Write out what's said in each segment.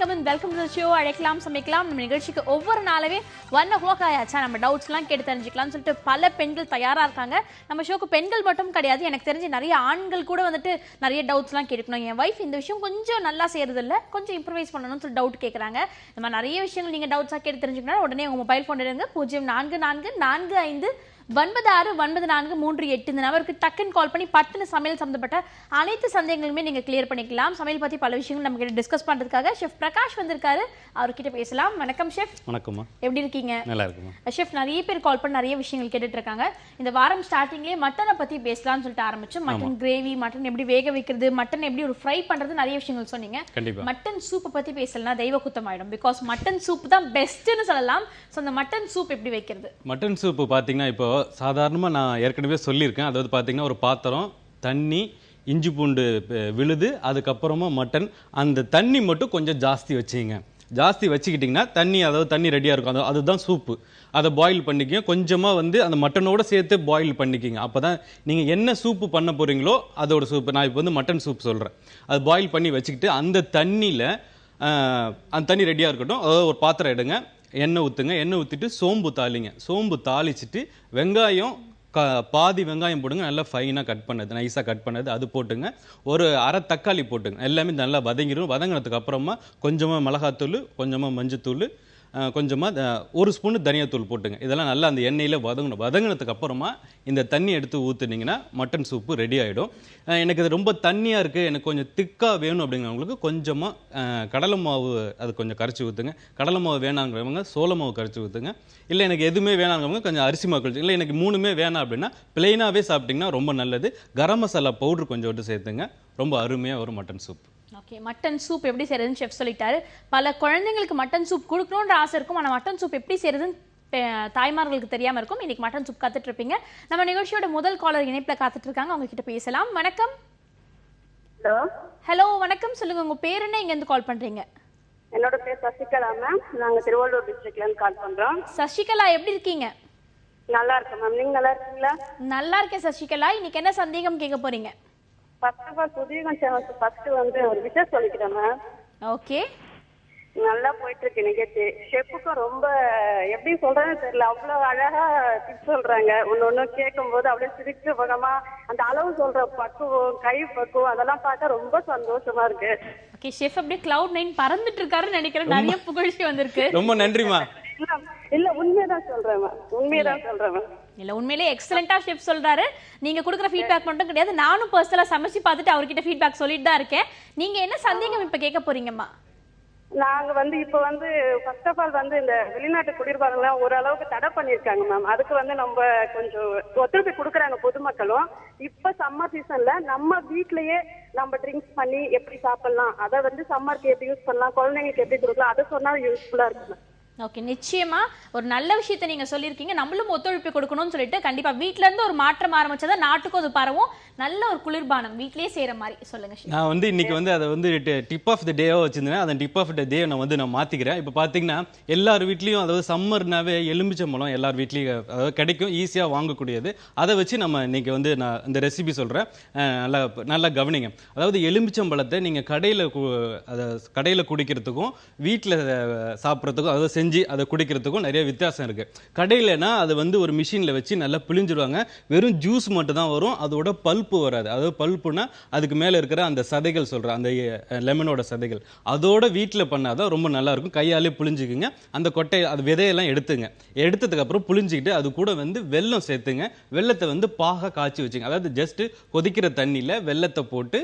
வணக்கம் and welcome to the show. அழைக்கலாம் சமைக்கலாம். நம்ம நிகழ்ச்சிக்கு ஒவ்வொரு நாளவே 1 o'clock ஆயாச்சா நம்ம டவுட்ஸ்லாம் கேட்டு தெரிஞ்சுக்கலாம்னு சொல்லிட்டு பல பெண்கள் தயாரா இருக்காங்க. நம்ம ஷோக்கு பெண்கள் மட்டும் கிடையாது, எனக்கு தெரிஞ்சு நிறைய ஆண்கள் கூட வந்துட்டு நிறைய டவுட்ஸ்லாம் கேட்கணும். என் வைஃப் இந்த விஷயம் கொஞ்சம் நல்லா செய்யறது இல்லை, கொஞ்சம் இம்ப்ரவைஸ் பண்ணணும்னு சொல்லி டவுட் கேட்குறாங்க. இந்த மாதிரி நிறைய விஷயங்கள் நீங்கள் டவுட்ஸாக கேட்டு தெரிஞ்சுக்கணும். உடனே உங்கள் மொபைல் ஃபோன் எடுங்க 044445 969438 இந்த நம்பருக்கு டக்குன்னு கால் பண்ணி பட்டுன்னு சமையல் சம்பந்தப்பட்ட அனைத்து சந்தேகங்களுமே நீங்க கிளியர் பண்ணிக்கலாம். சமையல் பத்தி பல விஷயங்கள் நம்ம கிட்ட டிஸ்கஸ் பண்றதுக்காக ஷெஃப் பிரகாஷ் வந்திருக்காரு, அவர்கிட்ட பேசலாம். வணக்கம் ஷெஃப். வணக்கம்மா, எப்படி இருக்கீங்க? நல்லா இருக்குமா ஷெஃப். நிறைய பேர் கால் பண்ணி நிறைய விஷயங்கள் கேட்டுட்டு இருக்காங்க. இந்த வாரம் ஸ்டார்டிங்லேயே மட்டனை பத்தி பேசலாம்னு சொல்லிட்டு ஆரம்பிச்சோம். மட்டன் கிரேவி, மட்டன் எப்படி வேக வைக்கிறது, மட்டன் எப்படி ஒரு ஃப்ரை பண்றது, நிறைய விஷயங்கள் சொன்னீங்க. மட்டன் சூப்பை பத்தி பேசலாம் தெய்வ குத்தம் ஆயிடும். பிகாஸ் மட்டன் சூப் தான் பெஸ்ட்னு சொல்லலாம். ஸோ அந்த மட்டன் சூப் எப்படி வைக்கிறது? மட்டன் சூப்பு பார்த்தீங்கன்னா இப்போ சாதாரணமாக நான் ஏற்கனவே சொல்லியிருக்கேன். அதாவது பார்த்தீங்கன்னா ஒரு பாத்திரம், தண்ணி, இஞ்சி பூண்டு விழுது, அதுக்கப்புறமா மட்டன். அந்த தண்ணி மட்டும் கொஞ்சம் ஜாஸ்தி வச்சுங்க. ஜாஸ்தி வச்சுக்கிட்டிங்கன்னா தண்ணி, அதாவது தண்ணி ரெடியாக இருக்கும், அதுதான் சூப்பு. அதை பாயில் பண்ணிக்கங்க. கொஞ்சமாக அந்த மட்டனோட சேர்த்து பாயில் பண்ணிக்கிங்க. அப்போ தான் நீங்கள் என்ன சூப்பு பண்ண போகிறீங்களோ அதோட சூப்பு. நான் இப்போ மட்டன் சூப் சொல்கிறேன். அது பாயில் பண்ணி வச்சுக்கிட்டு அந்த தண்ணியில் அந்த தண்ணி ரெடியாக இருக்கட்டும். அதாவது ஒரு பாத்திரம் எடுங்க, எண்ணெய் ஊற்றுங்க. எண்ணெய் ஊற்றிட்டு சோம்பு தாளிங்க. சோம்பு தாளிச்சிட்டு வெங்காயம், பாதி வெங்காயம் போடுங்க, நல்லா ஃபைனாக கட் பண்ணது, நைஸாக கட் பண்ணது அது போட்டுங்க. ஒரு அரை தக்காளி போட்டுங்க. எல்லாமே நல்லா வதங்கிடும். வதங்கினதுக்கு அப்புறமா கொஞ்சமாக மிளகாத்தூள், கொஞ்சமாக மஞ்சத்தூள், கொஞ்சமாக 1 ஸ்பூனு தனியாத்தூள் போட்டுங்க. இதெல்லாம் நல்லா அந்த எண்ணெயில் வதங்கணும். வதங்கினதுக்கு அப்புறமா இந்த தண்ணி எடுத்து ஊற்றுனீங்கன்னா மட்டன் சூப்பு ரெடி ஆகிடும். எனக்கு இது ரொம்ப தண்ணியாக இருக்குது, எனக்கு கொஞ்சம் திக்காக வேணும் அப்படிங்கிறவங்களுக்கு கொஞ்சமாக கடலை மாவு அது கொஞ்சம் கரைச்சி ஊற்றுங்க. கடலை மாவு வேணாங்கிறவங்க சோள மாவு கரைச்சி ஊற்றுங்க. இல்லை எனக்கு எதுவுமே வேணாங்கிறவங்க கொஞ்சம் அரிசி மாவு கழிச்சு. இல்லை எனக்கு 3மே வேணாம் அப்படின்னா பிளெயினாகவே சாப்பிட்டிங்கன்னா ரொம்ப நல்லது. கரம் மசாலா பவுடர் கொஞ்சம் விட்டு சேர்த்துங்க. ரொம்ப அருமையாக வரும் mutton soup. Okay, mutton soup எப்படி செய்யறதுன்னு ஷெஃப் சொல்லிட்டாரு. பல குழந்தைங்களுக்கு மட்டன் சூப் கொடுக்கணுன்ற ஆசை இருக்கும், ஆனால் மட்டன் சூப் எப்படி செய்யறதுன்னு தாய்மார்களுக்கு தெரியாம இருக்கும். இன்னைக்கு மட்டன் சூப் காத்துட்டு இருப்பீங்க. நம்ம நிகழ்ச்சியோட முதல் காலர் இணைப்புல காத்துட்டு இருக்காங்க, அவங்க கிட்ட பேசலாம். வணக்கம். ஹலோ வணக்கம், சொல்லுங்க உங்க பேர் என்ன, இங்க இருந்து கால் பண்றீங்க? என்னோட பேர் சசிகலா மேம், நாங்க திருவள்ளூர் டிஸ்ட்ரிக்ட்ல இருந்து கால் பண்றோம். சசிகலா எப்படி இருக்கீங்க? நல்லா இருக்கேன் மேம், நீங்க நல்லா இருக்கீங்களா? நல்லா இருக்கேன் சசிகலா. இன்னைக்கு என்ன சந்தேகம் கேட்க போறீங்க? ஃபர்ஸ்ட் ஆஃப் ஆல் புதியகம் சேனலுக்கு ஃபர்ஸ்ட் ஒரு விஷயம் சொல்லிக்கிறேன் மேம். ஓகே, நல்லா போயிட்டு இருக்கு நிகழ்ச்சி. ஷெஃப்புக்கும் ரொம்ப எப்படி சொல்றதுன்னு தெரியல, அவ்வளவு அழகா டிப்ஸ் சொல்றாங்க. ஒன்னு கேட்கும் போது அப்படியே சிரிச்சு பகமா அந்த அளவு சொல்ற பக்குவம், கை பக்குவம், அதெல்லாம் பார்த்தா ரொம்ப சந்தோஷமா இருக்கு. ஓகே, ஷெஃப் அப்படியே cloud9 பறந்துட்டு இருக்காருன்னு நினைக்கிறேன். நிறைய புகழ்ச்சி வந்திருக்கு. ரொம்ப நன்றிமா. இல்ல உண்மையதான் சொல்றேன் மேம், உண்மையதான் சொல்றேன் மேம். இல்ல உண்மையிலேயே எக்ஸலென்ட்டா ஷெஃப் சொல்றாரு. நீங்க கொடுக்குற ஃபீட்பேக் மட்டும் கிடையாது, நானும் பர்சனலா சமைச்சு பார்த்துட்டு அவர்கிட்ட ஃபீட்பேக் சொல்லிட்டு தான் இருக்கேன். நீங்க என்ன சந்தேகம் இப்ப கேட்க போறீங்கம்மா? நாங்க இப்ப ஃபர்ஸ்ட் ஆஃப் ஆல் இந்த வெளிநாட்டு குடியிருப்பாங்கலாம் ஓரளவுக்கு தடை பண்ணிருக்காங்க மேம். அதுக்கு நம்ம கொஞ்சம் ஒத்துழைப்பு கொடுக்குறாங்க பொதுமக்களும். இப்ப சம்மர் சீசன்ல நம்ம வீட்லயே நம்ம ட்ரிங்க்ஸ் பண்ணி எப்படி சாப்பிடலாம், அதை சம்மருக்கு எப்படி யூஸ் பண்ணலாம், குழந்தைங்களுக்கு எப்படி கொடுக்கலாம், அதை சொன்னா யூஸ்ஃபுல்லா இருக்கு மேம். ஓகே, நிச்சயமா ஒரு நல்ல விஷயத்தை நீங்க சொல்லியிருக்கீங்க. நம்மளும் ஒத்துழைப்பு கொடுக்கணும்னு சொல்லிட்டு கண்டிப்பா வீட்ல இருந்து ஒரு மாற்றம் ஆரம்பிச்சதான் நாட்டுக்கும் அது பரவும். நல்ல ஒரு குளிர்பானம் வீட்லயே செய்யற மாதிரி சொல்லுங்க. நான் இன்னைக்கு அதை டிப் ஆஃப் த டேவா வச்சிருந்தேன். அந்த டிப் ஆஃப் த டே நான் மாத்திக்கிறேன். இப்போ பார்த்தீங்கன்னா எல்லார் வீட்லயும், அதாவது சம்மர்னாவே எலுமிச்சம்பழம் எல்லார் வீட்லயும் அதாவது கிடைக்கும், ஈஸியாக வாங்கக்கூடியது. அதை வச்சு நம்ம இன்னைக்கு நான் இந்த ரெசிபி சொல்றேன், நல்லா கவனிங்க. அதாவது எலுமிச்சம்பழத்தை நீங்க கடையில் குடிக்கிறதுக்கும் வீட்டில் சாப்பிட்றதுக்கும், அதாவது செஞ்சு அதை குடிக்கிறதுக்கும் நிறைய வித்தியாசம் இருக்கு. கடையிலனா அது ஒரு மிஷின்ல வச்சு நல்லா பிழிஞ்சிருவாங்க. வெறும் ஜூஸ் மட்டும் தான் வரும், அதோட பல்ப்பு வராது. அதாவது பல்ப்புனா அதுக்கு மேல இருக்கிற அந்த சதைகள் சொல்றேன், அந்த லெமனோட சதைகள். அதோட வீட்டில் பண்ணாதான் ரொம்ப நல்லா இருக்கும். கையாலே புளிஞ்சுக்குங்க. அந்த கொட்டை, அது விதையெல்லாம் எடுத்துங்க. எடுத்ததுக்கு அப்புறம் புளிஞ்சிக்கிட்டு அது கூட வெல்லம் சேர்த்துங்க. வெல்லத்தை பாக காய்ச்சி வச்சுங்க. அதாவது ஜஸ்ட் கொதிக்கிற தண்ணியில வெல்லத்தை போட்டு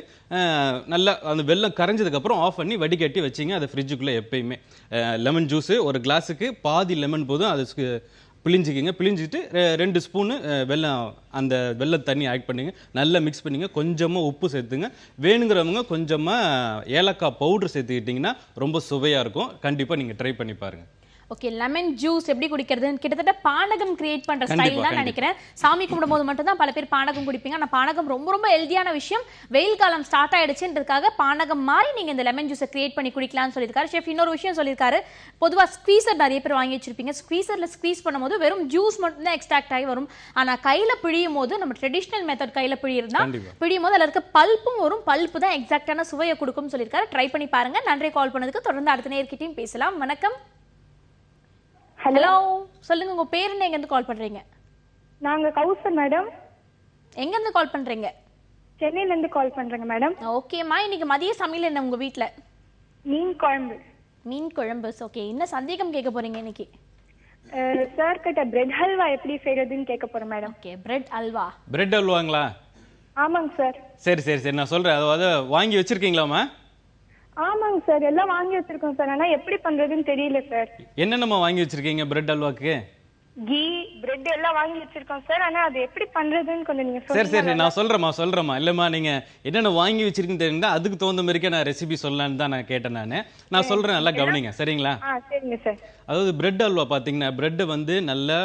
நல்லா அந்த வெல்லம் கரைஞ்சதுக்கு அப்புறம் ஆஃப் பண்ணி வடிகட்டி வச்சிங்க. அதை ஃப்ரிட்ஜுக்குள்ள எப்பயுமே லெமன் ஜூஸ் ஒரு கிளாஸுக்கு பாதி லெமன் போதும், அது பிழிஞ்சிக்கிங்க. பிழிஞ்சிட்டு 2 ஸ்பூனு அந்த வெல்லம் தண்ணி ஆட் பண்ணிங்க. நல்லா மிக்ஸ் பண்ணிங்க. கொஞ்சமாக உப்பு சேர்த்துங்க. வேணுங்கிறவங்க கொஞ்சமாக ஏலக்காய் பவுடர் சேர்த்துக்கிட்டிங்கன்னா ரொம்ப சுவையாக இருக்கும். கண்டிப்பாக நீங்கள் ட்ரை பண்ணி பாருங்கள். ஓகே, லெமன் ஜூஸ் எப்படி குடிக்கிறதுன்னு கிட்டத்தட்ட பானகம் கிரியேட் பண்ற ஸ்டைல் தான் நினைக்கிறேன். சாமி கும்பிடும் போது மட்டும் தான் பல பேர் பானகம் குடிப்பீங்க. ஆனா பானகம் ரொம்ப ரொம்ப ஹெல்தியான விஷயம். வெயில் காலம் ஸ்டார்ட் ஆயிடுச்சுன்றதுக்காக பானகம் மாதிரி நீங்க இந்த லெமன் ஜூஸை கிரியேட் பண்ணி குடிக்கலாம்னு சொல்லியிருக்காரு ஷெஃப். இன்னொரு விஷயம் சொல்லியிருக்காரு, பொதுவா ஸ்குவீசர் நிறைய பேர் வாங்கி வச்சிருப்பீங்க. ஸ்குவீசர்ல ஸ்குவீஸ் பண்ணும்போது வெறும் ஜூஸ் மட்டும் தான் எக்ஸ்ட்ராக்ட் ஆகி வரும். ஆனா கையில பிழியும் போது நம்ம ட்ரெடிஷனல் மெத்தட் கையில பிழியும் போது அதுல இருக்க பல்ப்பும் வரும். பல்ப்பு தான் எக்ஸாக்டான சுவையை கொடுக்கும் சொல்லியிருக்காரு. ட்ரை பண்ணி பாருங்க. நன்றி கால் பண்ணதுக்கு. தொடர்ந்து அடுத்த நேர்கிட்டையும் பேசலாம். வணக்கம். ஹலோ, சொல்லுங்க, உங்க பேர் என்ன, எங்க இருந்து கால் பண்றீங்க? நாங்க கௌசர் மேடம். எங்க இருந்து கால் பண்றீங்க? சென்னையில இருந்து கால் பண்றேங்க மேடம். ஓகேமா, இன்னைக்கு மதிய சமையல் என்ன உங்க வீட்ல? மீன் குழம்பு. மீன் குழம்பு. ஓகே, என்ன சந்தேகம் கேட்க போறீங்க இன்னைக்கு? சார் கிட்ட பிரெட் ஹல்வா எப்படி செய்யறதுன்னு கேட்க போறேன் madam. Okay, bread halwa. Bread அல்வாங்களா? ஆமாங்க சார். சரி சரி சரி, நான் சொல்றேன். அதாவது வாங்கி வச்சிருக்கீங்களாமா? ஆமாங்க சார், எல்லாம் வாங்கி வச்சிருக்கோம் சார். ஆனா எப்படி பண்றதுன்னு தெரியல சார். என்னென்னமா வாங்கி வச்சிருக்கீங்க பிரெட் அல்வாக்கு? கீ, பிரெட் எல்லாம் வாங்கி வச்சிருக்கோம் சார். ஆனா அது எப்படி பண்றதுன்னு கொஞ்சம் நீங்க சரி சொல்லுங்க. சரி, நான் சொல்றேம்மா. இல்லம்மா, நீங்க என்னென்ன வாங்கி வச்சிருக்கீங்கன்னு தெரியுங்களா? அதுக்கு தகுந்த மாதிரிக்கே நான் ரெசிபி சொல்லலான்னு தான் நான் கேட்டேன். நான் சொல்றேன், நல்லா கவனிங்க சரிங்களா? சரிங்க சார். அதாவது பிரெட் அல்வா பார்த்தீங்கன்னா, பிரெட்டை வந்து நல்லா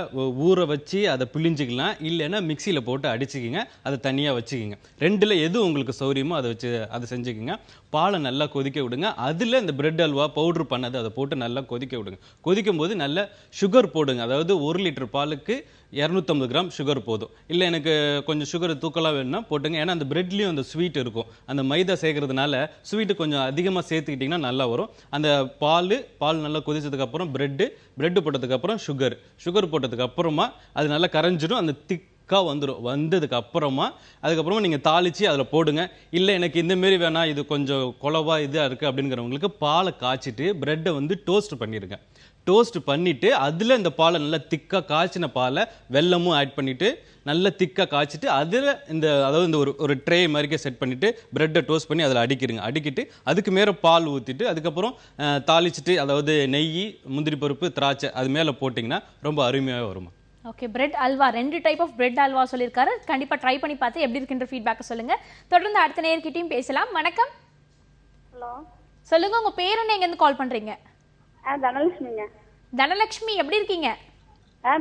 ஊற வச்சு அதை பிழிஞ்சிக்கலாம், இல்லைன்னா மிக்சியில் போட்டு அடிச்சுக்கிங்க, அதை தனியாக வச்சுக்கிங்க. ரெண்டில் எது உங்களுக்கு சௌரியமோ அதை வச்சு அதை செஞ்சுக்கிங்க. பாலை நல்லா கொதிக்க விடுங்க. அதில் இந்த பிரெட் அல்வா பவுட்ரு பண்ணது அதை போட்டு நல்லா கொதிக்க விடுங்க. கொதிக்கும் போது நல்ல சுகர் போடுங்க. அதாவது 1 லிட்டர் பாலுக்கு 250 கிராம் சுகர் போதும். இல்லை எனக்கு கொஞ்சம் சுகர் தூக்கலாக வேணும்னா போட்டுங்க. ஏன்னா அந்த பிரெட்லேயும் அந்த ஸ்வீட் இருக்கும். அந்த மைதா சேர்க்கறதுனால ஸ்வீட்டு கொஞ்சம் அதிகமாக சேர்த்துக்கிட்டிங்கன்னா நல்லா வரும். அந்த பால் நல்லா கொதிச்சதுக்கப்புறம் பிரெட்டு போட்டதுக்கப்புறம் சுகர் போட்டதுக்கப்புறமா அது நல்லா கரைஞ்சிடும். அந்த திக்காக வந்ததுக்கு அப்புறமா அதுக்கப்புறமா நீங்கள் தாளித்து அதில் போடுங்க. இல்லை எனக்கு இந்தமாரி வேணாம், இது கொஞ்சம் குழவா இதாக இருக்குது அப்படிங்கிறவங்களுக்கு பாலை காய்ச்சிட்டு பிரெட்டை வந்து டோஸ்ட் பண்ணிடுங்க. டோஸ்ட் பண்ணிவிட்டு அதில் இந்த பாலை நல்லா திக்காக காய்ச்சின பாலை வெல்லமும் ஆட் பண்ணிவிட்டு நல்லா திக்காக காய்ச்சிட்டு அதில் அதாவது இந்த ஒரு ட்ரே மாதிரிக்கே செட் பண்ணிவிட்டு பிரெட்டை டோஸ்ட் பண்ணி அதில் அடிக்கிட்டு அதுக்கு மேலே பால் ஊற்றிட்டு அதுக்கப்புறம் தாளிச்சிட்டு, அதாவது நெய், முந்திரி பருப்பு, திராட்சை அது மேலே போட்டிங்கன்னா ரொம்ப அருமையாக வருமா. ஓகே, பிரெட் அல்வா, 2 டைப் ஆஃப் பிரெட் அல்வா சொல்லியிருக்காரு. கண்டிப்பா ட்ரை பண்ணி பார்த்து எப்படி இருக்குன்ற ஃபீட்பேக்கை சொல்லுங்க. தொடர்ந்து அடுத்த நேர்கிட்டையும் பேசலாம். வணக்கம். ஹலோ, சொல்லுங்க, உங்க பேர் என்ன, எங்க இருந்து கால் பண்றீங்க? தனலட்சுமிங்க. தனலட்சுமி, எப்படி இருக்கீங்க?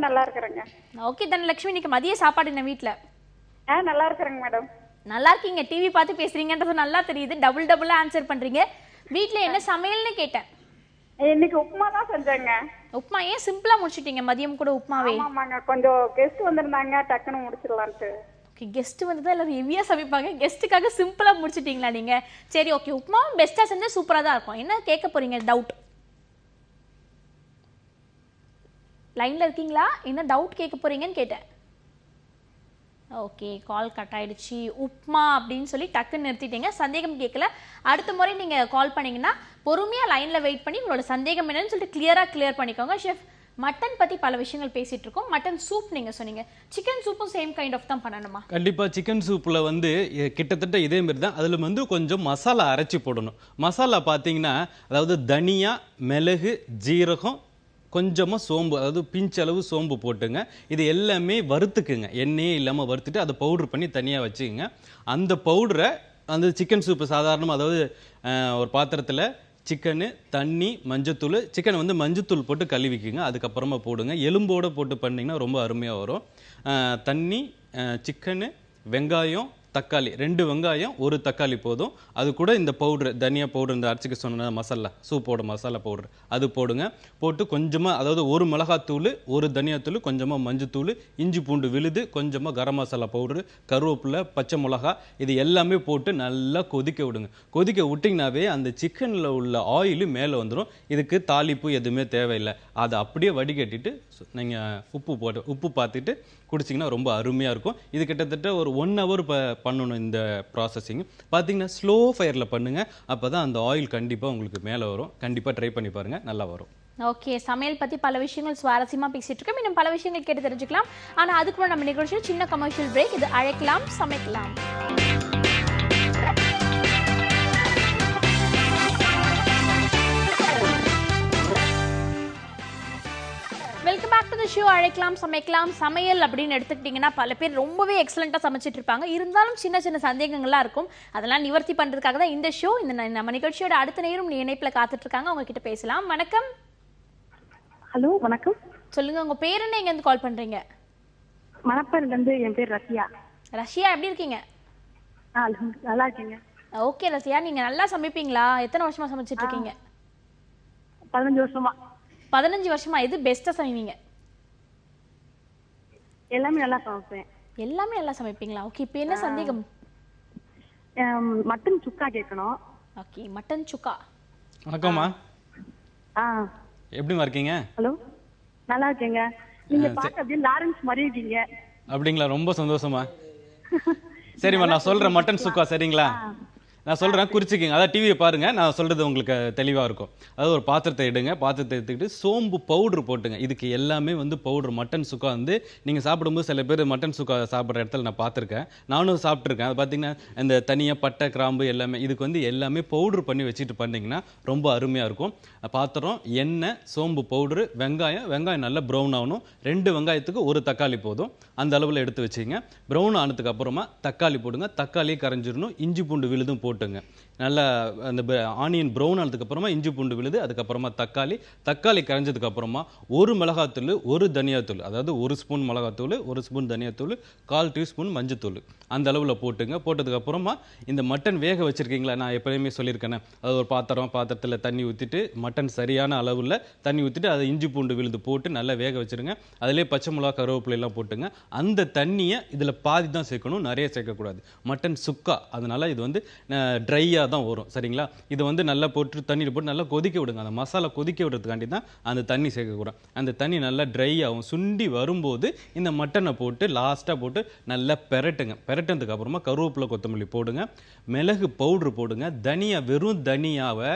நல்லா இருக்கிறேங்க. ஓகே தனலட்சுமி, இன்னைக்கு மதிய சாப்பாடு என்ன வீட்ல? நல்லா இருக்கிறேங்க மேடம். நல்லா இருக்கீங்க. டிவி பார்த்து பேசுறீங்கன்றது நல்லா தெரியுது. டபுளா ஆன்சர் பண்றீங்க. வீட்ல என்ன சமையல்னு கேட்டேன். இன்னைக்கு உப்புமா தான் செஞ்சேங்க. உப்புமா? ஏன் சிம்பிளா முடிச்சிட்டீங்க மதியம் கூட உப்புமாவே? ஆமாங்க, கொஞ்சம் கெஸ்ட் வந்திருந்தாங்க, டக்குன்னு முடிச்சிடலான்ட்டு. ஓகே, கெஸ்ட் வந்து தான் எல்லாரும் ஹெவியா சமைப்பாங்க. கெஸ்ட்டுக்காக சிம்பிளா முடிச்சிட்டீங்களா நீங்க? சரி, ஓகே, உப்புமாவும் பெஸ்டா செஞ்சா சூப்பரா தான் இருக்கும். என்ன கேட்க போறீங்க? டவுட் லைன்ல இருக்கீங்களா? என்ன டவுட் கேட்க போறீங்கன்னு கேட்டேன். ஓகே, கால் கட் ஆயிடுச்சு. உப்மா அப்படின்னு சொல்லி டக்குன்னு நிறுத்திட்டீங்க. சந்தேகம் கேட்கல. அடுத்த முறை நீங்க கால் பண்ணீங்கன்னா பொறுமையா லைன்ல வெயிட் பண்ணி உங்களோட சந்தேகம் என்னன்னு சொல்லிட்டு கிளியர் பண்ணிக்கோங்க. ஷெஃப், மட்டன் பத்தி பல விஷயங்கள் பேசிட்டு இருக்கோம். மட்டன் சூப் நீங்க சொன்னீங்க. சிக்கன் சூப்பும் சேம் கைண்ட் ஆஃப் தான் பண்ணணுமா? கண்டிப்பா. சிக்கன் சூப்பில் வந்து கிட்டத்தட்ட இதே மாதிரி தான். அதில் வந்து கொஞ்சம் மசாலா அரைச்சி போடணும். மசாலா பார்த்தீங்கன்னா, அதாவது தனியா, மிளகு, ஜீரகம், கொஞ்சமாக சோம்பு, அதாவது பிஞ்சளவு சோம்பு போட்டுங்க. இது எல்லாமே வறுத்துக்குங்க. எண்ணெயே இல்லாமல் வறுத்துட்டு அதை பவுட்ரு பண்ணி தனியாக வச்சுக்கோங்க. அந்த பவுடரை அந்த சிக்கன் சூப்பு சாதாரணமாக, அதாவது ஒரு பாத்திரத்தில் சிக்கனு, தண்ணி, மஞ்சத்தூள், சிக்கனை வந்து மஞ்சத்தூள் போட்டு கழுவிக்குங்க. அதுக்கப்புறமா போடுங்க. எலும்போடு போட்டு பண்ணிங்கன்னா ரொம்ப அருமையாக வரும். தண்ணி, சிக்கனு, வெங்காயம், தக்காளி, 2 வெங்காயம், 1 தக்காளி போதும். அது கூட இந்த பவுட்ரு, தனியா பவுடர், இந்த அரைச்சிக்க சொன்ன மசாலா, சூப்போட மசாலா பவுடர் அது போடுங்க. போட்டு கொஞ்சமாக, அதாவது 1 மிளகாத்தூள், 1 தனியாத்தூள், கொஞ்சமாக மஞ்சத்தூள், இஞ்சி பூண்டு விழுது, கொஞ்சமாக கரம் மசாலா பவுடரு, கருவேப்பிலை, பச்சை மிளகா, இது எல்லாமே போட்டு நல்லா கொதிக்க விடுங்க. கொதிக்க விட்டிங்கனாவே அந்த சிக்கனில் உள்ள ஆயிலு மேலே வந்துடும். இதுக்கு தாளிப்பு எதுவுமே தேவையில்லை. அதை அப்படியே வடிகட்டிட்டு நீங்கள் உப்பு பார்த்துட்டு குடிச்சிங்கன்னா ரொம்ப அருமையாக இருக்கும். இது கிட்டத்தட்ட ஒரு 1 ஹவர் பண்ணணும் இந்த ப்ராசஸிங். பார்த்தீங்கன்னா ஸ்லோ ஃபயரில் பண்ணுங்கள். அப்போ தான் அந்த ஆயில் கண்டிப்பாக உங்களுக்கு மேலே வரும். கண்டிப்பாக ட்ரை பண்ணி பாருங்கள், நல்லா வரும். ஓகே, சமையல் பற்றி பல விஷயங்கள் சுவாரஸ்யமாக பேசிட்டு இருக்கோம். இன்னும் பல விஷயங்கள் கேட்டு தெரிஞ்சுக்கலாம். ஆனால் அதுக்கு முன்னாடி நம்ம நிகழ்ச்சியில் சின்ன கமர்ஷியல் பிரேக். இது அழைக்கலாம் சமைக்கலாம். Welcome back to the show. அழைக்கலாம் சமைக்கலாம். சமையல் அப்படின்னு எடுத்துக்கிட்டிங்கன்னா பல பேர் ரொம்பவே எக்ஸலண்ட்டாக சமைச்சிட்டு இருப்பாங்க. இருந்தாலும் சின்ன சின்ன சந்தேகங்கள்லாம் இருக்கும். அதெல்லாம் நிவர்த்தி பண்ணுறதுக்காக தான் இந்த ஷோ. இந்த நம்ம நிகழ்ச்சியோட அடுத்த நேரம் இணைப்பில் காத்துட்டு இருக்காங்க. அவங்க கிட்ட பேசலாம். வணக்கம். ஹலோ வணக்கம். சொல்லுங்க, உங்க பேர் என்ன, எங்க இருந்து கால் பண்றீங்க? மணப்பாறையில இருந்து. என் பேர் ரஷ்யா. ரஷ்யா, எப்படி இருக்கீங்க? நல்லா இருக்கீங்க. ஓகே ரஷ்யா, நீங்க நல்லா சமைப்பீங்களா? எத்தனை வருஷமா சமைச்சிட்டு இருக்கீங்க? 15 வருஷமா. 15 வருஷமா. எது பெஸ்டா சமைப்பீங்க? எல்லாமே நல்லா சமைப்பேன். எல்லாமே நல்லா சமைப்பீங்களா? ஓகே, இப்போ என்ன சந்தேகம்? மட்டன் சுக்கா கேட்கணும். ஓகே, மட்டன் சுக்கா. வணக்கம்மா, ஆ எப்படிமா இருக்கீங்க? ஹலோ, நல்லா இருக்கேங்க. நீங்க பார்க்க அப்படியே லாரன்ஸ் மாதிரி இருக்கீங்க. அப்படிங்களா, ரொம்ப சந்தோஷமா. சரிம்மா, நான் சொல்றேன் மட்டன் சுக்கா. சரிங்களா, நான் சொல்றேன், குறிச்சிக்கிங்க. அதாவது டிவியை பாருங்க, நான் சொல்றது உங்களுக்கு தெளிவா இருக்கும். அதாவது ஒரு பாத்திரத்தை எடுங்க, பாத்திரத்தை எடுத்துக்கிட்டு சோம்பு பவுடர் போட்டுங்க. இதுக்கு எல்லாமே வந்து பவுடர். மட்டன் சுக்கா வந்து நீங்க சாப்பிடும்போது சில பேர் மட்டன் சுக்கா சாப்பிட்ற இடத்துல நான் பார்த்துருக்கேன், நானும் சாப்பிட்ருக்கேன். அது பார்த்தீங்கன்னா இந்த தனியாக பட்டை கிராம்பு எல்லாமே இதுக்கு வந்து எல்லாமே பவுடர் பண்ணி வச்சுட்டு பண்ணிங்கன்னா ரொம்ப அருமையாக இருக்கும். பாத்திரம், எண்ணெய், சோம்பு பவுடரு, வெங்காயம் நல்லா ப்ரௌன் ஆகணும். 2 வெங்காயத்துக்கு 1 தக்காளி போதும், அந்த அளவில் எடுத்து வச்சுங்க. ப்ரௌன் ஆனதுக்கு அப்புறமா தக்காளி போடுங்க, தக்காளியை கரைஞ்சிடணும். இஞ்சி பூண்டு விழுதும் போட்டுங்க. நல்லா அந்த ஆனியன் ப்ரௌன் ஆனதுக்கு அப்புறமா இஞ்சி பூண்டு விழுது, அதுக்கப்புறமா தக்காளி கரைஞ்சதுக்கு அப்புறமா 1 மிளகாத்தூள், 1 தனியாத்தூள், அதாவது 1 ஸ்பூன் மிளகாத்தூள், 1 ஸ்பூன் தனியாத்தூள், 1/4 டீஸ்பூன் மஞ்சத்தூள் அந்த அளவில் போட்டுங்க. போட்டதுக்கு அப்புறமா இந்த மட்டன் வேக வச்சிருக்கீங்களா, நான் எப்பயுமே சொல்லியிருக்கேன், அதாவது ஒரு பாத்திரத்தில் தண்ணி ஊற்றிட்டு, மட்டன் சரியான அளவில் தண்ணி ஊற்றிட்டு அதை இஞ்சி பூண்டு விழுது போட்டு நல்லா வேக வச்சிருங்க. அதிலே பச்சை மிளகா கருவேப்பிலை எல்லாம் போட்டுங்க. அந்த தண்ணியை இதில் பாதி தான் சேர்க்கணும், நிறைய சேர்க்கக்கூடாது. மட்டன் சுக்கா, அதனால இது வந்து ட்ரையாக தான் வரும். சரிங்களா, இதை வந்து நல்லா போட்டு தண்ணியில் போட்டு நல்லா கொதிக்க விடுங்க. அந்த மசாலா கொதிக்க விடுறதுக்காண்டி தான் அந்த தண்ணி சேர்க்கக்கூடாது. அந்த தண்ணி நல்லா ட்ரை ஆகும். சுண்டி வரும்போது இந்த மட்டனை போட்டு லாஸ்ட்டாக போட்டு நல்லா பெரட்டுங்க. பெரட்டினதுக்கு அப்புறமா கருவேப்பிலை கொத்தமல்லி போடுங்க, மிளகு பவுட்ரு போடுங்க, வெறும் தனியாவை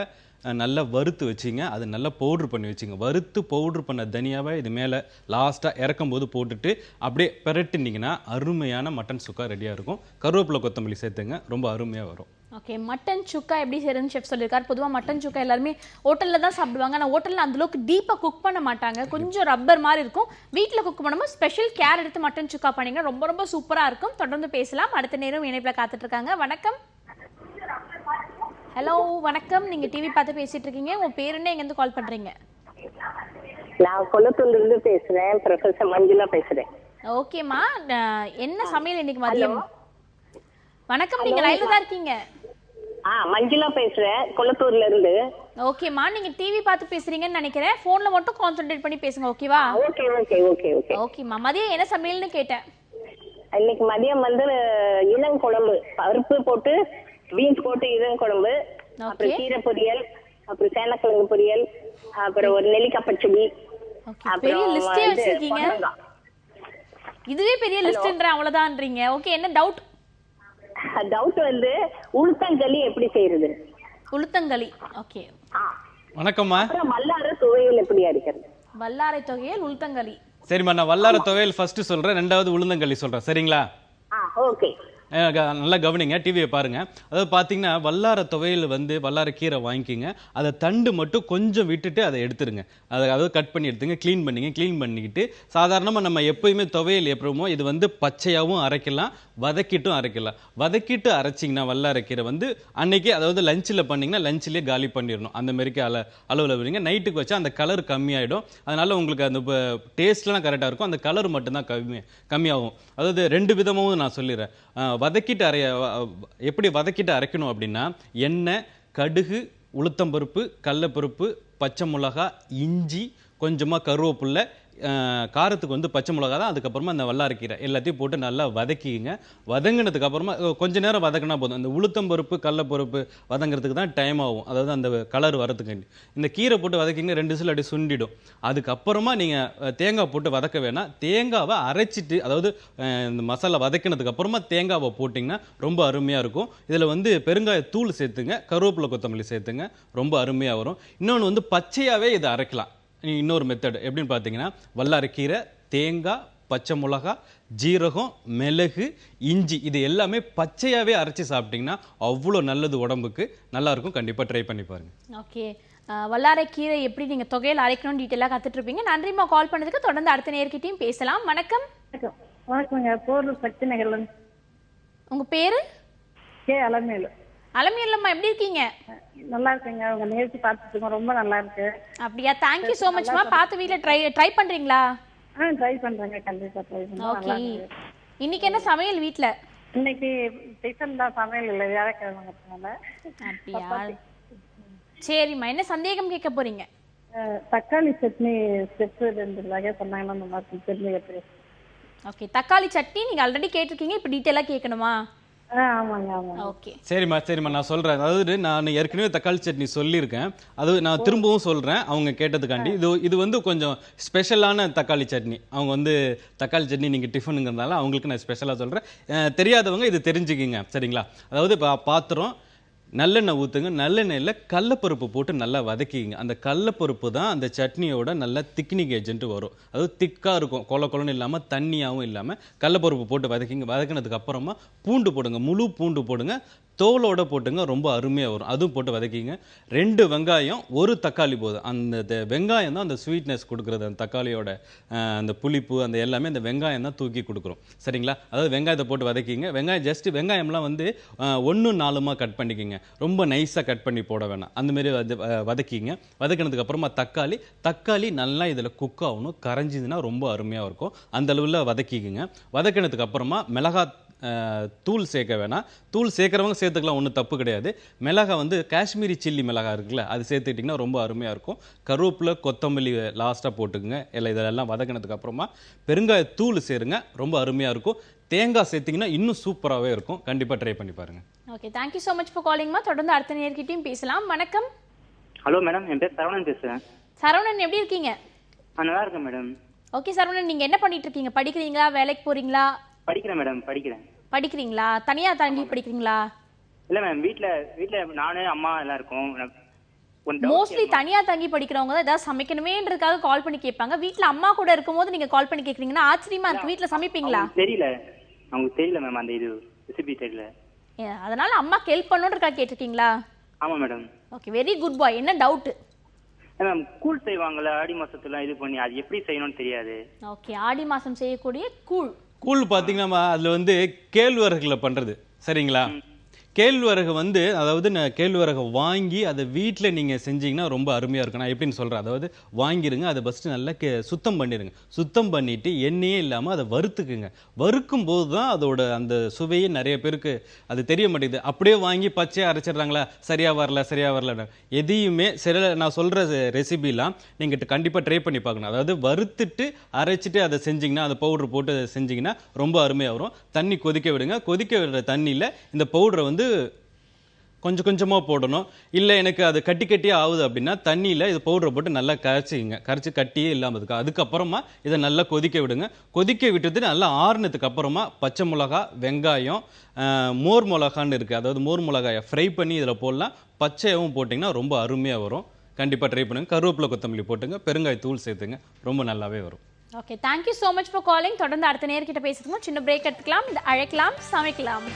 நல்லா வறுத்து வச்சிங்க, அது நல்லா பவுட்ரு பண்ணி வச்சிங்க. வறுத்து பவுட்ரு பண்ண தனியாவை இது மேலே லாஸ்ட்டாக இறக்கும் போது போட்டுட்டு அப்படியே பெரட்டினீங்கன்னா அருமையான மட்டன் சுக்கா ரெடியாக இருக்கும். கருவேப்பிலை கொத்தமல்லி சேர்த்துங்க, ரொம்ப அருமையாக வரும். ஓகே, மட்டன் சுக்கா எப்படி செய்யறதுன்னு செஃப் சொல்லியிருக்காரு. பொதுவாக மட்டன் சுக்கா எல்லாருமே ஹோட்டலில் தான் சாப்பிடுவாங்க. ஆனால் ஹோட்டலில் அந்தளவுக்கு டீப்பாக குக் பண்ண மாட்டாங்க, கொஞ்சம் ரப்பர் மாதிரி இருக்கும். வீட்டில் குக் பண்ணும்போது ஸ்பெஷல் கேர் எடுத்து மட்டன் சுக்கா பண்ணிங்கன்னா ரொம்ப ரொம்ப சூப்பராக இருக்கும். தொடர்ந்து பேசலாம். அடுத்த நேரம் இணைப்பில் காத்துட்டு இருக்காங்க. வணக்கம். ஹலோ வணக்கம், நீங்கள் டிவி பார்த்து பேசிட்டு இருக்கீங்க. உங்கள் பேர் என்ன, எங்கேருந்து கால் பண்ணுறீங்க? நான் கொல்லத்தூர்லேருந்து பேசுகிறேன். ப்ரொஃபஸர் மஞ்சுளா பேசுகிறேன். ஓகேம்மா, என்ன சமையல் இன்னைக்கு மதியம்? வணக்கம், நீங்கள் லைவ்ல தான் இருக்கீங்க. மஞ்சுளா பேசுறேன், கொல்லத்தூர்ல இருந்து. ஓகேம்மா, நீங்க டிவி பார்த்து பேசுறீங்கன்னு நினைக்கிறேன். போன்ல மட்டும் கான்சென்ட்ரேட் பண்ணி பேசுங்க, ஓகேவா? Okay okay okay okay. ஓகேம்மா, மதியம் என்ன சமையல்னு கேட்டேன். இன்னைக்கு மதியம் வந்து இளங்குழம்பு, பருப்பு போட்டு பீன்ஸ் போட்டு இளங்குழம்பு, அப்புறம் கீரை பொரியல், அப்புறம் சேனக்கிழங்கு பொரியல், அப்புறம் ஒரு நெல்லிக்காய் பச்சடி. பெரிய லிஸ்டே வச்சிருக்கீங்க. இதுவே பெரிய லிஸ்ட்ன்ற அவ்வளவுதான்றீங்க. ஓகே, என்ன டவுட்? டவுட் வந்து உளுத்தங்களி எப்படி செய்யறது? உளுத்தங்களி. ஓகே, வணக்கம்மா. வல்லாரை துவையல் எப்படி அரைக்கிறது? வல்லாரை துவையல், உளுத்தங்களி. சரிம்மா, நான் வல்லாரை துவையல் ஃபர்ஸ்ட் சொல்றேன், 2வது உளுந்தங்களி சொல்றேன். சரிங்களா? ஓகே. நல்லா கவனிங்க, டிவியை பாருங்க. அதாவது பார்த்தீங்கன்னா வல்லார துவையல் வந்து வல்லார கீரை வாங்கிக்கிங்க, அதை தண்டு மட்டும் கொஞ்சம் விட்டுட்டு அதை எடுத்துருங்க. அதாவது கட் பண்ணி எடுத்துங்க, க்ளீன் பண்ணிக்கிட்டு சாதாரணமாக நம்ம எப்போயுமே துவையல் எப்பவுமோ இது வந்து பச்சையாகவும் அரைக்கலாம், வதக்கிட்டும் அரைக்கலாம். வதக்கிட்டு அரைச்சிங்கன்னா வல்லார கீரை வந்து அன்னைக்கு, அதாவது லஞ்சில் பண்ணிங்கன்னா லஞ்சிலே காலி பண்ணிடணும். அந்த மாதிரிக்கு அளவில் விடுங்க. நைட்டுக்கு வச்சா அந்த கலர் கம்மியாயிடும். அதனால உங்களுக்கு அந்த டேஸ்ட்லாம் கரெக்டாக இருக்கும், அந்த கலர் மட்டும்தான் கம்மியாகும். அதாவது 2 விதமாகவும் நான் சொல்லிடுறேன். எப்படி வதக்கிட்டு அரைக்கணும் அப்படின்னா, எண்ணெய், கடுகு, உளுத்தம்பருப்பு, கடலைப்பருப்பு, பச்சை மிளகா, இஞ்சி, கொஞ்சமாக கருவேப்பில்லை, காரத்துக்கு வந்து பச்சை மிளகா தான், அதுக்கப்புறமா அந்த வல்லாரைக்கீரை எல்லாத்தையும் போட்டு நல்லா வதக்கிங்க. வதங்கினதுக்கு அப்புறமா கொஞ்ச நேரம் வதக்கினா போதும். அந்த உளுத்தம்பருப்பு கடலைப்பருப்பு வதங்கிறதுக்கு தான் டைம் ஆகும், அதாவது அந்த கலர் வரதுக்கு. இந்த கீரை போட்டு வதக்கிங்க, 2 விசில் அப்படி சுண்டிடும். அதுக்கப்புறமா நீங்கள் தேங்காய் போட்டு வதக்க வேணாம், தேங்காவை அரைச்சிட்டு, அதாவது இந்த மசாலா வதக்கினதுக்கு அப்புறமா தேங்காவை போட்டிங்கன்னா ரொம்ப அருமையாக இருக்கும். இதில் வந்து பெருங்காயத்தூள் சேர்த்துங்க, கருவேப்பிலை கொத்தமல்லி சேர்த்துங்க, ரொம்ப அருமையாக வரும். இன்னொன்று வந்து பச்சையாகவே இதை அரைக்கலாம். இன்னொரு மெத்தட் எப்படின்னு பார்த்தீங்கன்னா, வல்லாரைக்கீரை, தேங்காய், பச்சை மிளகா, ஜீரகம், மிளகு, இஞ்சி இது எல்லாமே பச்சையாகவே அரைச்சி சாப்பிட்டிங்கன்னா அவ்வளோ நல்லது, உடம்புக்கு நல்லாயிருக்கும். கண்டிப்பாக ட்ரை பண்ணி பாருங்கள். ஓகே, வல்லாரைக்கீரை எப்படி நீங்கள் தொகையில் அரைக்கணும்னு டீட்டெயிலாக கற்றுட்ருப்பீங்க. நன்றிம்மா கால் பண்ணதுக்கு. தொடர்ந்து அடுத்த நேர்கிட்டையும் பேசலாம். வணக்கம். வணக்கங்க, போரூர் சக்தி நகர்ல. உங்கள் பேர்? கே அலமேலு. அலமேலம்மா எப்படி இருக்கீங்க? நல்லா இருக்குங்க. உங்க நிகழ்ச்சி பார்த்துட்டு ரொம்ப நல்லா இருக்கு. அப்படியா? தேங்க்யூ ஸோ மச்மா. பார்த்து வீட்டில் ட்ரை பண்றீங்களா? ட்ரை பண்றேங்க, கண்டிப்பா ட்ரை பண்ணுறேன். ஓகே. இன்னைக்கு என்ன சமையல் வீட்ல? இன்னைக்கு டிஃபன் தான், சமையல் இல்லை, வியாழக்கிழமைங்கிறதுனால. அப்படியா? சரிம்மா, என்ன சந்தேகம் கேட்க போறீங்க? தக்காளி சட்னி ஸ்டெப் 2 வகை சொன்னாங்கன்னா நல்லா இருக்கும், தெரிஞ்சுக்கிட்டு. ஓகே, தக்காளி சட்னி நீங்க ஆல்ரெடி கேட்டிருக்கீங்க, இப்போ டீட்டெயிலாக கேட்கணுமா? ஆமாங்க ஆமாங்க. ஓகே சரிம்மா நான் சொல்கிறேன். அதாவது நான் ஏற்கனவே தக்காளி சட்னி சொல்லியிருக்கேன். அது நான் திரும்பவும் சொல்கிறேன் அவங்க கேட்டதுக்காண்டி. இது வந்து கொஞ்சம் ஸ்பெஷலான தக்காளி சட்னி. அவங்க வந்து தக்காளி சட்னி நீங்கள் டிஃபனுங்கிறதுனால அவங்களுக்கு நான் ஸ்பெஷலாக சொல்கிறேன். தெரியாதவங்க இது தெரிஞ்சுக்கிங்க, சரிங்களா? அதாவது பாத்திரம் நல்லெண்ணெய் ஊற்றுங்க. நல்லெண்ணெயில் கடலப்பருப்பு போட்டு நல்லா வதக்கிங்க. அந்த கடலப்பருப்பு தான் அந்த சட்னியோட நல்ல திக்னிக் ஏஜென்ட் வரும். அதாவது திக்காக இருக்கும், கொலன்னு இல்லாமல் தண்ணியாகவும் இல்லாமல் கடலப்பருப்பு போட்டு வதக்கிங்க. வதக்கினதுக்கு அப்புறமா பூண்டு போடுங்க, முழு பூண்டு போடுங்க, தோலோட போட்டுங்க, ரொம்ப அருமையாக வரும். அதுவும் போட்டு வதக்கிங்க. 2 வெங்காயம், 1 தக்காளி போதும். அந்த வெங்காயம் தான் அந்த ஸ்வீட்னஸ் கொடுக்குறது. அந்த தக்காளியோட அந்த புளிப்பு அந்த எல்லாமே அந்த வெங்காயம் தான் தூக்கி கொடுக்குறோம், சரிங்களா? அதாவது வெங்காயத்தை போட்டு வதக்கிங்க. வெங்காயம்லாம் வந்து 1-4 கட் பண்ணிக்கிங்க. ரொம்ப நைஸாக கட் பண்ணி போட வேணாம். அந்தமாரி வதக்கிங்க. வதக்கினதுக்கு அப்புறமா தக்காளி நல்லா இதில் குக் ஆகணும். கரைஞ்சிதுன்னா ரொம்ப அருமையாக இருக்கும். அந்த அளவில் வதக்கிக்குங்க. வதக்கினதுக்கு அப்புறமா மிளகாய் தூள் சேர்க்க வேணாம். தூள் சேர்க்குறவங்க சேர்த்துக்கலாம், ஒன்றும் தப்பு கிடையாது. மிளகாய் வந்து காஷ்மீரி சில்லி மிளகாய் இருக்குல்ல, அது சேர்த்துக்கிட்டிங்கன்னா ரொம்ப அருமையாக இருக்கும். கருவேப்பிலை கொத்தமல்லி லாஸ்ட்டாக போட்டுக்குங்க. இதெல்லாம் வதக்கினதுக்கு அப்புறமா பெருங்காய தூள் சேருங்க, ரொம்ப அருமையாக இருக்கும். தேங்காய் சேர்த்திங்கன்னா இன்னும் சூப்பராகவே இருக்கும். கண்டிப்பாக ட்ரை பண்ணி பாருங்கள். Okay, thank you so much for காலிங்மா. தொடர்ந்து அடுத்த நேர்கிட்டையும் பேசலாம். வணக்கம். ஹலோ மேடம், என் பேர் சரவணன் பேசுகிறேன். சரவணன் எப்படி இருக்கீங்க? நல்லா இருக்கேன் மேடம். ஓகே சரவணன், நீங்கள் என்ன பண்ணிட்டு இருக்கீங்க? படிக்கிறீங்களா, வேலைக்கு போகிறீங்களா? படிக்கிறேன் மேடம், படிக்கிறீங்களா? தனியாக தாண்டி படிக்கிறீங்களா? இல்லை மேம், வீட்டில் நானு அம்மா எல்லாம் இருக்கோம். மோஸ்ட்லி தனியாக தங்கி படிக்கிறவங்க தான் ஏதாவது சமைக்கணுமேன்றதுக்காக கால் பண்ணி கேட்பாங்க. வீட்டில் அம்மா கூட இருக்கும்போது நீங்கள் கால் பண்ணி கேட்குறீங்கன்னா ஆச்சரியமா இருக்கு. வீட்டில் சமைப்பீங்களா? அவங்களுக்கு தெரியல மேம், அந்த இது ரெசிபி தெரியல. அதனால அம்மாக்கு ஹெல்ப் பண்ணுன்றதுக்காக கேட்டிருக்கீங்களா? ஆமாம் மேடம். ஓகே, வெரி குட் பாய். என்ன டவுட்டு? மேம், கூழ் செய்வாங்கல்ல ஆடி மாசத்துல, இது பண்ணி அது எப்படி செய்யணும்னு தெரியாது. ஓகே, ஆடி மாதம் செய்யக்கூடிய கூழ் பார்த்தீங்கன்னா அதில் வந்து கேழ்வரகுல பண்ணுறது, சரிங்களா? கேழ்வரகு வந்து அதாவது கேழ்வரகை வாங்கி அதை வீட்டில் நீங்கள் செஞ்சீங்கன்னா ரொம்ப அருமையாக இருக்கும். நான் எப்படின்னு சொல்கிறேன். அதாவது வாங்கிடுங்க, அதை ஃபஸ்ட்டு நல்லா சுத்தம் பண்ணிடுங்க. சுத்தம் பண்ணிவிட்டு எண்ணெயே இல்லாமல் அதை வறுத்துக்குங்க. வறுக்கும் போது தான் அதோட அந்த சுவையே நிறைய பேருக்கு அது தெரிய மாட்டேங்குது. அப்படியே வாங்கி பச்சையாக அரைச்சிடுறாங்களா, சரியாக வரல. எதையுமே நான் சொல்கிற ரெசிபிலாம் நீங்கள் கண்டிப்பாக ட்ரை பண்ணி பார்க்கணும். அதாவது வறுத்துட்டு அரைச்சிட்டு அதை செஞ்சிங்கன்னா, அதை பவுட்ரு போட்டு செஞ்சிங்கன்னா ரொம்ப அருமையாக வரும். தண்ணி கொதிக்க விடுங்க. கொதிக்க விடுற தண்ணியில் இந்த பவுடரை வந்து கொஞ்சம் கொஞ்சமாக போடணும். இல்லை எனக்கு அது கட்டியாக ஆகுது அப்படின்னா தண்ணியில் இது பவுடரை போட்டு நல்லா கரைச்சி கட்டியே இல்லாமல் இருக்கு. அதுக்கப்புறமா இதை நல்லா கொதிக்க விடுங்க. கொதிக்க விட்டுட்டு நல்லா ஆறுனதுக்கு அப்புறமா பச்சை மிளகா, வெங்காயம், மோர் மிளகான்னு இருக்குது. அதாவது மோர் மிளகாயை ஃப்ரை பண்ணி இதில் போடலாம். பச்சையாகவும் போட்டிங்கன்னா ரொம்ப அருமையாக வரும். கண்டிப்பாக ட்ரை பண்ணுங்க. கருவேப்பிலை கொத்தமல்லி போட்டுங்க, பெருங்காய தூள் சேர்த்துங்க, ரொம்ப நல்லாவே வரும். Okay, thank you so much for calling. தொடர்ந்து அடுத்த நேர்கிட்ட பேசிக்கணும். சின்ன பிரேக் எடுத்துக்கலாம். இந்த அழைக்கலாம், சமைக்கலாம்.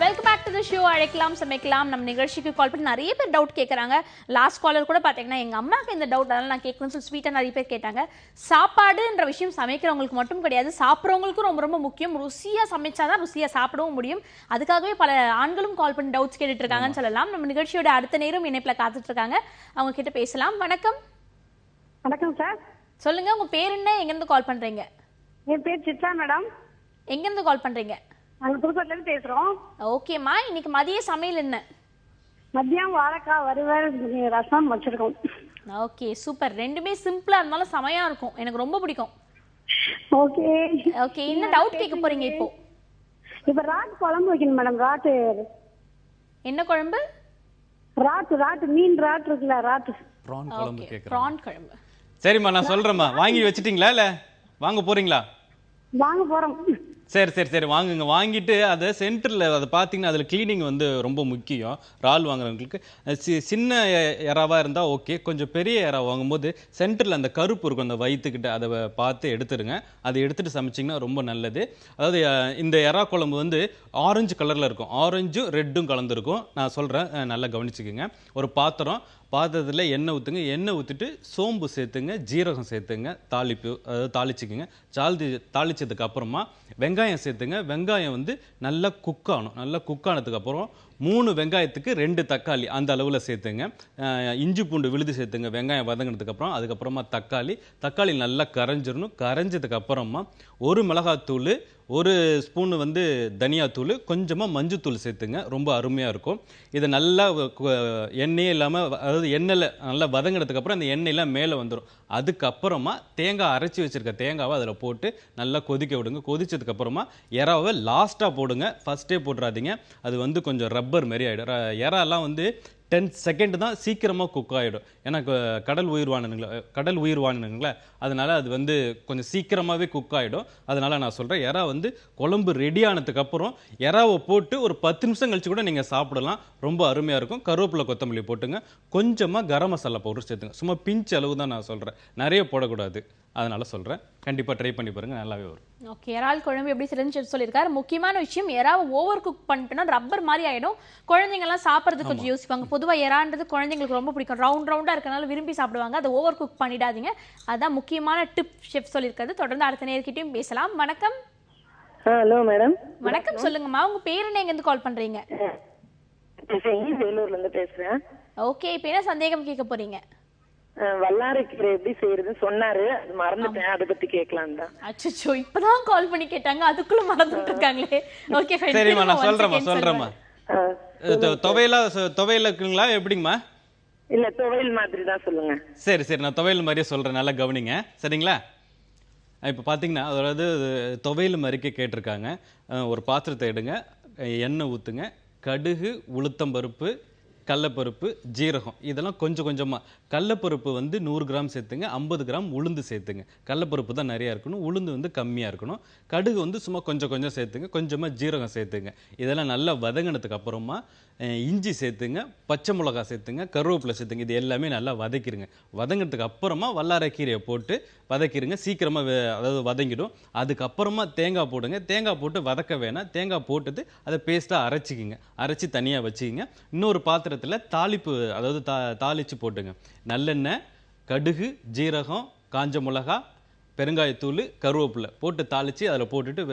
Welcome back to the show அழைக்கலாம் சமைக்கலாம். நம்ம நிகழ்ச்சிக்கு கால் பண்ணி நிறைய பேர் டவுட் கேட்குறாங்க. லாஸ்ட் காலர் கூட பார்த்தீங்கன்னா எங்கள் அம்மாவுக்கு இந்த டவுட் அதனால் நான் கேட்கணும்னு சொல்லி ஸ்வீட்டாக நிறைய பேர் கேட்டாங்க. சாப்பாடுன்ற விஷயம் சமைக்கிறவங்களுக்கு மட்டும் கிடையாது, சாப்பிட்றவங்களுக்கும் ரொம்ப ரொம்ப முக்கியம். ருசியாக சமைச்சாதான் ருசியாக சாப்பிடவும் முடியும். அதுக்காகவே பல ஆண்களும் கால் பண்ணி டவுட்ஸ் கேட்டுட்டு இருக்காங்கன்னு சொல்லலாம். நம்ம நிகழ்ச்சியோட அடுத்த நேரம் இணைப்பில் காத்துட்டு இருக்காங்க. அவங்க கிட்ட பேசலாம். வணக்கம். வணக்கம் சார். சொல்லுங்க, உங்க பேர் என்ன, எங்கேருந்து கால் பண்றீங்க? என் பேர் சித்ரா மேடம். எங்கேருந்து கால் பண்றீங்க? நாங்கள் புதுக்கோட்டையிலேருந்து பேசுகிறோம். ஓகேம்மா, இன்னைக்கு மதிய சமையல் என்ன? மதியம் வாழைக்காய் வறுவல், ரசம் வச்சிருக்கோம். Okay, super. ரெண்டுமே சிம்பிளா இருந்தாலும் செமையா இருக்கும். எனக்கு ரொம்ப பிடிக்கும். ஓகே ஓகே, என்ன டவுட் கேட்க போறீங்க இப்போ? இப்போ ராட்டு குழம்பு வைக்கணும் மேடம். ராட்டு என்ன குழம்பு? ராட்டு மீன் ராட்டு இருக்குல்ல, ராட்டு ப்ரான் குழம்பு கேட்குறேன். ப்ரான் குழம்பு. சரிம்மா, நான் சொல்கிறேம்மா. வாங்கி வச்சிட்டிங்களா இல்லை வாங்க போகிறீங்களா? வாங்க போகிறோம். சரி வாங்குங்க. வாங்கிட்டு அதை சென்டரில் அதை பார்த்தீங்கன்னா அதில் க்ளீனிங் வந்து ரொம்ப முக்கியம். இறால் வாங்குறவங்களுக்கு சின்ன இறாவாக இருந்தால் ஓகே. கொஞ்சம் பெரிய இறா வாங்கும்போது சென்டரில் அந்த கருப்பு இருக்கும், அந்த வயிற்றுக்கிட்ட, அதை பார்த்து எடுத்துருங்க. அதை எடுத்துகிட்டு சமைச்சிங்கன்னா ரொம்ப நல்லது. அதாவது இந்த இறா குழம்பு வந்து ஆரஞ்சு கலரில் இருக்கும், ஆரஞ்சும் ரெட்டும் கலந்துருக்கும். நான் சொல்கிறேன், நல்லா கவனிச்சுக்கோங்க. ஒரு பாத்திரம், பாத்திரத்தில் எண்ணெய் ஊற்றுங்க. எண்ணெய் ஊற்றிட்டு சோம்பு சேர்த்துங்க, ஜீரகம் சேர்த்துங்க, தாளிப்பு அதாவது தாளிச்சிக்குங்க. தாளிச்சதுக்கு அப்புறமா வெங்காயம் சேர்த்துங்க. வெங்காயம் வந்து நல்லா குக் ஆகணும். நல்லா குக் ஆனதுக்கப்புறம் 3 வெங்காயத்துக்கு 2 தக்காளி அந்த அளவில் சேர்த்துங்க. இஞ்சி பூண்டு விழுது சேர்த்துங்க வெங்காயம் வதங்கினதுக்கப்புறம். அதுக்கப்புறமா தக்காளி நல்லா கரைஞ்சிடணும். கரைஞ்சதுக்கு அப்புறமா 1 மிளகாத்தூள், 1 ஸ்பூன் வந்து தனியாத்தூள், கொஞ்சமாக மஞ்சத்தூள் சேர்த்துங்க. ரொம்ப அருமையாக இருக்கும். இதை நல்லா எண்ணெயே இல்லாமல் அதாவது எண்ணெயில் நல்லா வதங்கினதுக்கப்புறம் அந்த எண்ணெயெல்லாம் மேலே வந்துடும். அதுக்கப்புறமா தேங்காய் அரைச்சி வச்சுருக்க தேங்காவை அதில் போட்டு நல்லா கொதிக்க விடுங்க. கொதிச்சதுக்கப்புறமா இறாவை லாஸ்ட்டாக போடுங்க, ஃபஸ்ட்டே போட்டுறாதீங்க. அது வந்து கொஞ்சம் ரப்பர் மாரி ஆகிடும். இறாலாம் வந்து 10 செகண்ட் தான் சீக்கிரமாக குக் ஆகிடும். ஏன்னா கடல் உயிர்வானுங்களா அதனால் அது வந்து கொஞ்சம் சீக்கிரமாகவே குக் ஆகிடும். அதனால் நான் சொல்கிறேன், இறா வந்து குழம்பு ரெடி ஆனதுக்கப்புறம் இறாவை போட்டு ஒரு 10 நிமிஷம் கழிச்சு கூட நீங்கள் சாப்பிடலாம். ரொம்ப அருமையாக இருக்கும். கருவேப்பிலை கொத்தமல்லி போட்டுங்க. கொஞ்சமாக கரம் மசாலா பவுடர் சேர்த்துங்க. சும்மா பிஞ்ச் அளவு தான் நான் சொல்கிறேன், நிறைய போடக்கூடாது. அதனால் சொல்கிறேன், கண்டிப்பாக ட்ரை பண்ணி பாருங்கள், நல்லாவே வரும். ஓகே, இறால் குழம்பு எப்படி செஞ்சு சொல்லியிருக்காரு. முக்கியமான விஷயம், இறாவை ஓவர் குக் பண்ணிட்டோம்னா ரப்பர் மாதிரி ஆகிடும். குழந்தைங்கள்லாம் சாப்பிட்றதுக்கு கொஞ்சம் யோசிப்பாங்க. பொதுவாக இறான்றது குழந்தைங்களுக்கு ரொம்ப பிடிக்கும். ரவுண்டாக இருக்கனால விரும்பி சாப்பிடுவாங்க. அதை ஓவர் குக் பண்ணிடாதீங்க. அதான் முக்கியமான டிப் ஷெஃப் சொல்லியிருக்காரு. தொடர்ந்து அடுத்த நேர்கிட்டையும் பேசலாம். வணக்கம். Hello madam. வணக்கம், சொல்லுங்கம்மா. உங்க பேர் என்ன, எங்கேருந்து கால் பண்றீங்க? வேலூர்ல இருந்து பேசுறேன். ஓகே, இப்போ என்ன சந்தேகம் கேட்க போறீங்க? வல்லாரை கீரை எப்படி செய்யறதுன்னு சொன்னாரு, அது மறந்துட்டேன். அதை பத்தி கேட்கலாம் தான். அச்சோ, இப்பதான் கால் பண்ணி கேட்டாங்க, அதுக்குள்ள மறந்துட்டு இருக்காங்களே. ஓகே ஃபைன், சரிம்மா, நான் சொல்றேம்மா. துவையல இருக்குங்களா எப்படிங்கம்மா? இல்ல, துவையல் மாதிரி தான் சொல்லுங்க. சரி, நான் துவையல் மாதிரியே சொல்றேன், நல்லா கவனிங்க, சரிங்களா? இப்போ பார்த்தீங்கன்னா அதாவது துவையல் மாதிரிக்கே கேட்டிருக்காங்க. ஒரு பாத்திரத்தை எடுங்க, எண்ணெய் ஊற்றுங்க, கடுகு, உளுத்தம்பருப்பு, கடலப்பருப்பு, ஜீரகம் இதெல்லாம் கொஞ்சமாக. கடலப்பருப்பு வந்து 100 கிராம் சேர்த்துங்க. 50 கிராம் உளுந்து சேர்த்துங்க. கடலப்பருப்பு தான் நிறையா இருக்கணும், உளுந்து வந்து கம்மியாக இருக்கணும். கடுகு வந்து சும்மா கொஞ்சம் சேர்த்துங்க. கொஞ்சமாக ஜீரகம் சேர்த்துங்க. இதெல்லாம் நல்லா வதங்கினதுக்கு அப்புறமா இஞ்சி சேர்த்துங்க, பச்சை மிளகா சேர்த்துங்க, கருவேப்பிலை சேர்த்துங்க. இது எல்லாமே நல்லா வதக்கிடுங்க. வதங்கினதுக்கு அப்புறமா வல்லாரை கீரையை போட்டு வதக்கிடுங்க. சீக்கிரமாக அதாவது வதங்கிடும். அதுக்கப்புறமா தேங்காய் போடுங்க. தேங்காய் போட்டு வதக்க வேணாம். தேங்காய் போட்டுட்டு அதை பேஸ்ட்டாக அரைச்சிக்கிங்க. அரைச்சி தனியாக வச்சுக்கிங்க. இன்னொரு பாத்திரத்தில் தாளிப்பு அதாவது தாளித்து போட்டுங்க. நல்லெண்ணெய், கடுகு, ஜீரகம், காஞ்ச மிளகா, பெருங்காயத்தூள், கருவேப்பிலை போட்டு தாளித்து அதில் போட்டுட்டு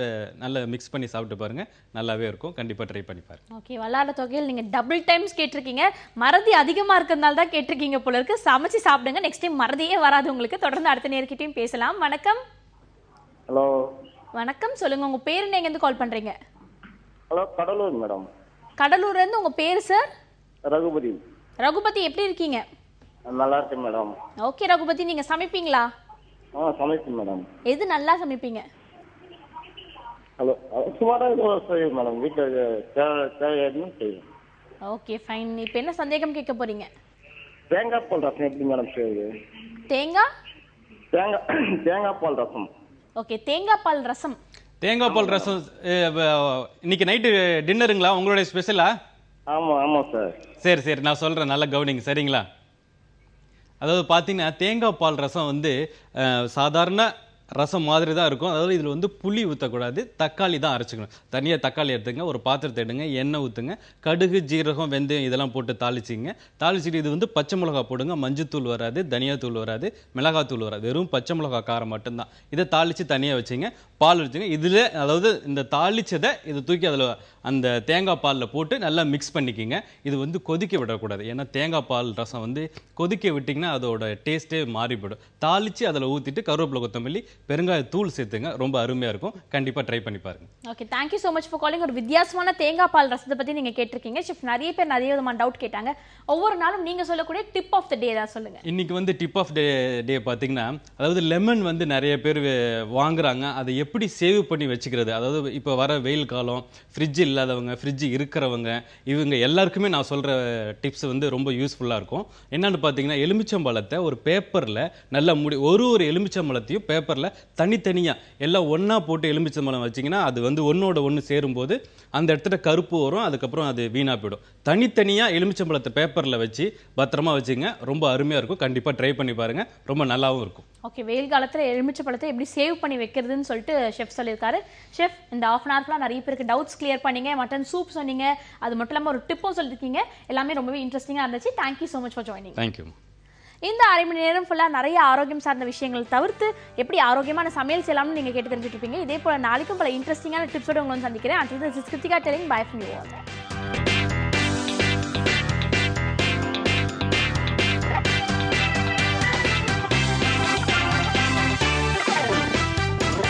நல்லா மிக்ஸ் பண்ணி சாப்பிட்டு பாருங்கள், நல்லாவே இருக்கும். கண்டிப்பாக ட்ரை பண்ணி பாருங்கள். ஓகே, வல்லார தொகையில் நீங்கள் டபுள் டைம்ஸ் கேட்டிருக்கீங்க. மறதி அதிகமாக இருக்கிறதுனால தான் கேட்டிருக்கீங்க போல இருக்கு. சமைச்சு சாப்பிடுங்க, நெக்ஸ்ட் டைம் மறதியே வராது உங்களுக்கு. தொடர்ந்து அடுத்த நேர்கிட்டையும் பேசலாம். வணக்கம். ஹலோ. வணக்கம், சொல்லுங்க. உங்க பேர் என்ன, எங்கேருந்து கால் பண்றீங்க? Hello, Cuddalore madam. கடலூர்லேருந்து. உங்க பேர் சார்? ரகுபதி. ரகுபதி, எப்படி இருக்கீங்க? நல்லா இருக்கு மேடம். ஓகே ரகுபதி, நீங்க சமைப்பீங்களா? சமைப்பேன் மேடம். எது நல்லா சமைப்பீங்க? ஹலோ, சுமாராக செய்வேன் மேடம். வீட்டில் தேவையான செய்வேன். Okay fine. இப்போ என்ன சந்தேகம் கேட்க போறீங்க? தேங்காய் பால் ரசம் எப்படி மேடம் செய்யுது? தேங்காய் பால் ரசம். ஓகே, தேங்காய் பால் ரசம். தேங்காய் பால் ரசம் இன்னைக்கு நைட்டு டின்னருங்களா உங்களுடைய ஸ்பெஷலா? ஆமாம் சார். சரி, நான் சொல்கிறேன், நல்லா கவனிங்க, சரிங்களா? அதாவது பார்த்தீங்கன்னா தேங்காய் பால் ரசம் வந்து சாதாரண ரசம் மாதிரி தான் இருக்கும். அதாவது இதில் வந்து புளி ஊற்றக்கூடாது, தக்காளி தான் அரைச்சிக்கணும். தனியாக தக்காளி எடுத்துங்க, ஒரு பாத்திரத்தை எடுங்க, எண்ணெய் ஊற்றுங்க, கடுகு, ஜீரகம், வெந்தயம் இதெல்லாம் போட்டு தாளிச்சிங்க. தாளிச்சிட்டு இது வந்து பச்சை மிளகா போடுங்க. மஞ்சத்தூள் வராது, தனியாத்தூள் வராது, மிளகாத்தூள் வராது, வெறும் பச்சை மிளகா காரம் மட்டும்தான். இதை தாளித்து தனியாக வச்சுங்க. பால் வச்சுங்க. இதில் அதாவது இந்த தாளிச்சதை இதை தூக்கி அதில் அந்த தேங்காய் பாலில் போட்டு நல்லா மிக்ஸ் பண்ணிக்கிங்க. இது வந்து கொதிக்க விடக்கூடாது. ஏன்னா தேங்காய் பால் ரசம் வந்து கொதிக்க விட்டிங்கன்னா அதோட டேஸ்ட்டே மாறிவிடும். தாளித்து அதில் ஊற்றிட்டு கருவேப்பிலை, கொத்தமல்லி, பெருங்காய தூள் சேர்த்துங்க. ரொம்ப அருமையாக இருக்கும். கண்டிப்பாக ட்ரை பண்ணி பாருங்க. Okay, thank you so much for calling. ஒரு வித்தியாசமான தேங்காய் பால் ரசத்தை பற்றி நீங்கள் கேட்டிருக்கீங்க. செஃப் நிறைய பேர் நிறைய விதமான டவுட் கேட்டாங்க. ஒவ்வொரு நாளும் நீங்கள் சொல்லக்கூடிய டிப் ஆஃப் த டே தான் சொல்லுங்க. இன்னைக்கு வந்து டிப் ஆஃப் டே பார்த்தீங்கன்னா, அதாவது லெமன் வந்து நிறைய பேர் வாங்குறாங்க. அதை எப்படி சேவ் பண்ணி வச்சுக்கிறது, அதாவது இப்போ வர வெயில் காலம், ஃப்ரிட்ஜ் இல்லாதவங்க, ஃப்ரிட்ஜ் இருக்கிறவங்க, இவங்க எல்லாருக்குமே நான் சொல்கிற டிப்ஸ் வந்து ரொம்ப யூஸ்ஃபுல்லாக இருக்கும். என்னென்னு பார்த்தீங்கன்னா, எலுமிச்சம்பழத்தை ஒரு பேப்பரில் நல்லா ஒரு எலுமிச்சம்பழத்தையும் பேப்பரில் பேப்பரில் தனித்தனியாக எல்லாம் ஒன்றா போட்டு எலுமிச்சம்பழம் வச்சிங்கன்னா அது வந்து ஒன்றோட ஒன்று சேரும்போது அந்த இடத்துல கருப்பு வரும், அதுக்கப்புறம் அது வீணாக போயிடும். தனித்தனியாக எலுமிச்சம்பழத்தை பேப்பரில் வச்சு பத்திரமா வச்சுங்க, ரொம்ப அருமையாக இருக்கும். கண்டிப்பாக ட்ரை பண்ணி பாருங்கள், ரொம்ப நல்லாவும் இருக்கும். ஓகே, வெயில் காலத்தில் எலுமிச்சம்பழத்தை எப்படி சேவ் பண்ணி வைக்கிறதுன்னு சொல்லிட்டு ஷெஃப் சொல்லியிருக்காரு. ஷெஃப், இந்த ½ hour ஃபுல்லாக நிறைய பேருக்கு டவுட்ஸ் கிளியர் பண்ணீங்க, மட்டன் சூப் சொன்னீங்க, அது மட்டும் இல்லாமல் ஒரு டிப்பும் சொல்லியிருக்கீங்க. எல்லாமே ரொம்பவே இன்ட்ரெஸ்டிங்காக இருந்துச்சு. Thank you so much for joining. Thank you. இந்த 1/2 மணி நேரம் ஃபுல்லாக நிறைய ஆரோக்கியம் சார்ந்த விஷயங்கள் தவிர்த்து எப்படி ஆரோக்கியமான சமையல் செய்யலாம்னு நீங்கள் கேட்டு தெரிஞ்சுட்டு இருப்பீங்க. இதே போல் நாளைக்கும் பல இன்ட்ரெஸ்டிங்கான டிப்ஸோடு உங்களை வந்து சந்திக்கிறேன். Until this is Kritika telling bye from you all.